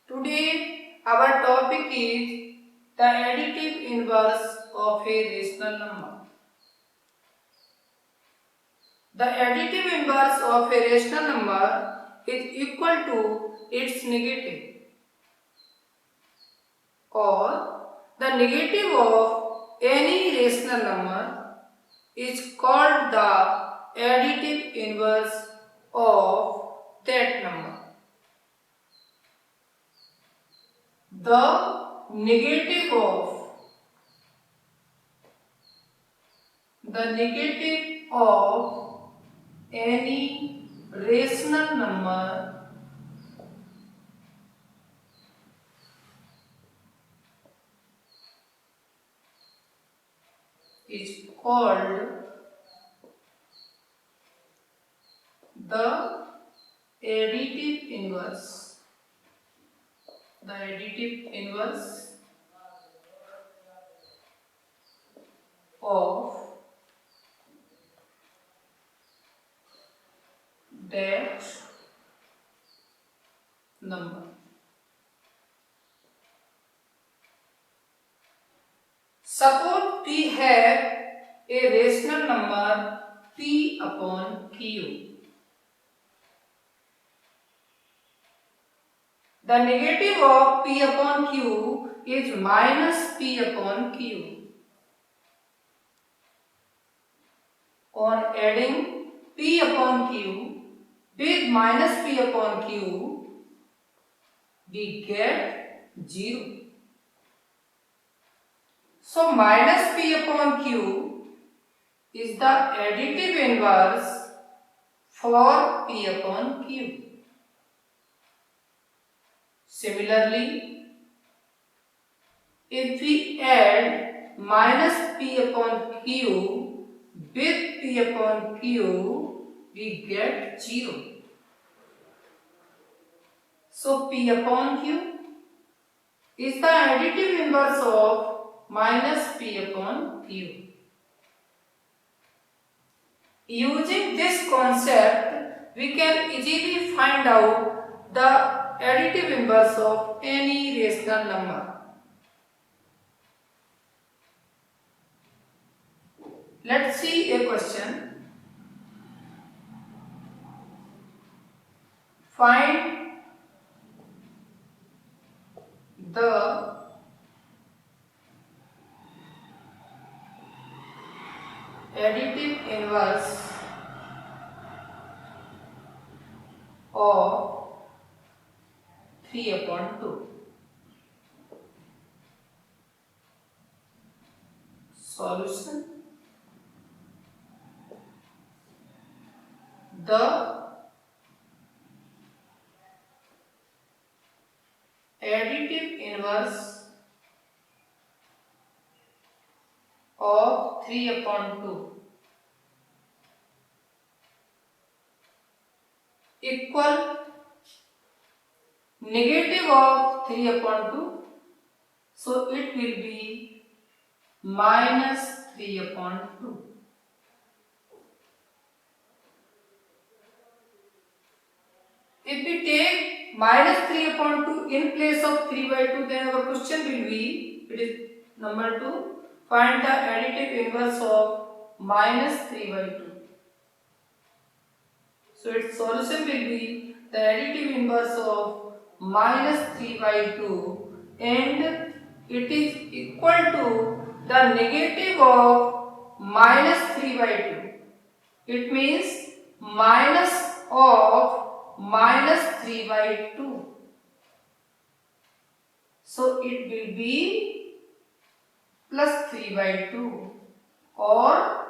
Today our topic is the additive inverse of a rational number. The additive inverse of a rational number is equal to its negative, or the negative of any rational number is called the additive inverse of that number. The negative of any rational number is called the additive inverse. The additive inverse of that number. Suppose we have a rational number p upon q. The negative of p upon q is minus p upon q. On adding p upon q with minus p upon q, we get 0. So minus p upon q is the additive inverse for p upon q. Similarly, if we add minus p upon q with p upon q, we get 0. So p upon q is the additive inverse of minus p upon q. Using this concept, we can easily find out the additive inverse of any rational number. Let's see a question. Find the additive inverse of 3 upon 2. Solution. The additive inverse of 3 upon 2 equal negative of 3 upon 2, so it will be minus 3 upon 2. If we take minus 3 upon 2 in place of 3 by 2, then our question will be, it is number 2, find the additive inverse of minus 3 by 2. So its solution will be the additive inverse of minus 3 by 2, and it is equal to the negative of minus 3 by 2. It means minus of minus 3 by 2. So it will be plus 3 by 2 or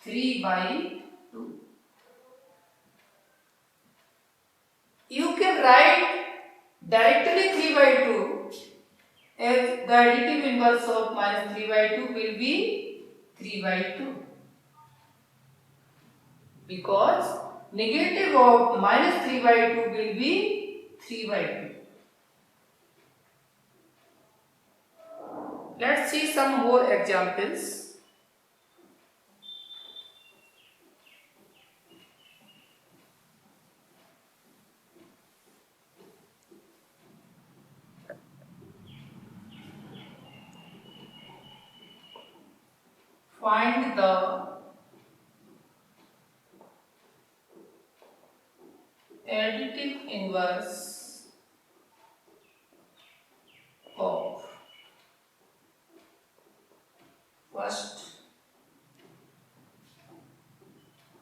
3 by 2. You can write directly 3 by 2 as the additive inverse of minus 3 by 2 will be 3 by 2. Because negative of minus 3 by 2 will be 3 by 2. Let's see some more examples. Find the additive inverse of first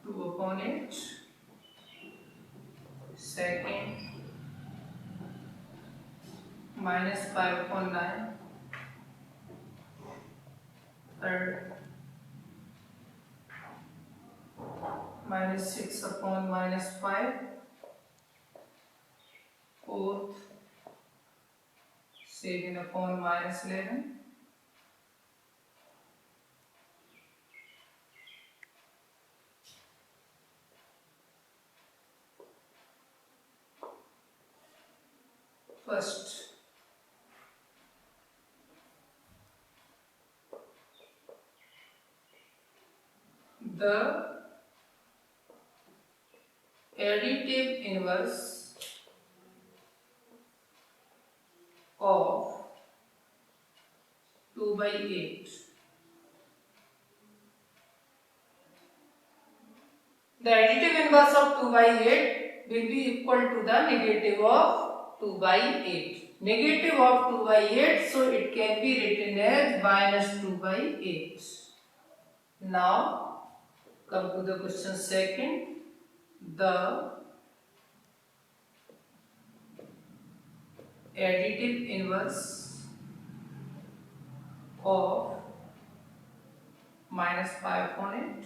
2 upon 8, second minus 5 upon 9, third minus 6 upon minus 5, fourth 7 upon minus 11, first the additive inverse of 2 by 8. The additive inverse of 2 by 8 will be equal to the negative of 2 by 8. Negative of 2 by 8, so it can be written as minus 2 by 8. Now, come to the question second. The additive inverse of minus 5 upon 8.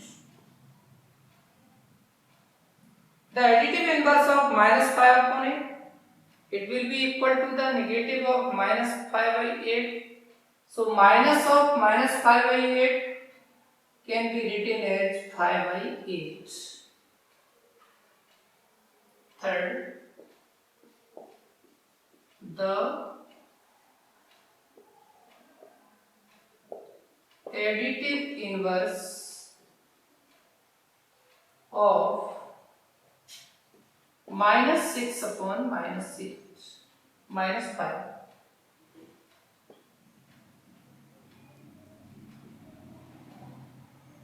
The additive inverse of minus 5 upon 8, it will be equal to the negative of minus 5 by 8. So, minus of minus 5 by 8 can be written as 5 by 8. Third, the additive inverse of minus 6 upon minus 6, minus 5.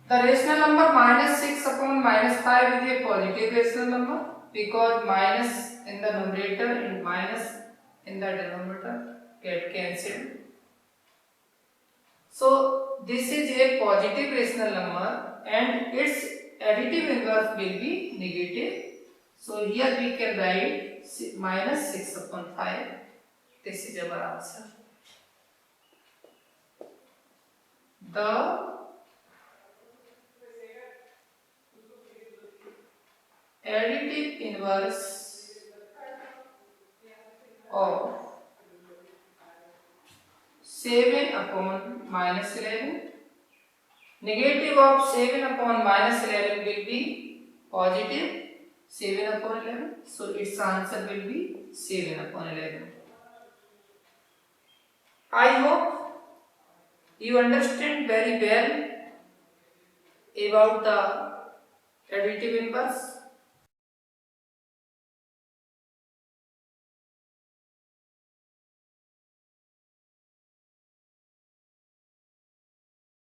The rational number minus 6 upon minus 5 is a positive rational number because minus in the numerator and minus in the denominator get cancelled. So this is a positive rational number and its additive inverse will be negative. So here we can write minus 6 upon 5. This is our answer. The additive inverse of 7 upon minus 11. Negative of 7 upon minus 11 will be positive 7 upon 11. So its answer will be 7 upon 11. I hope you understand very well about the additive inverse.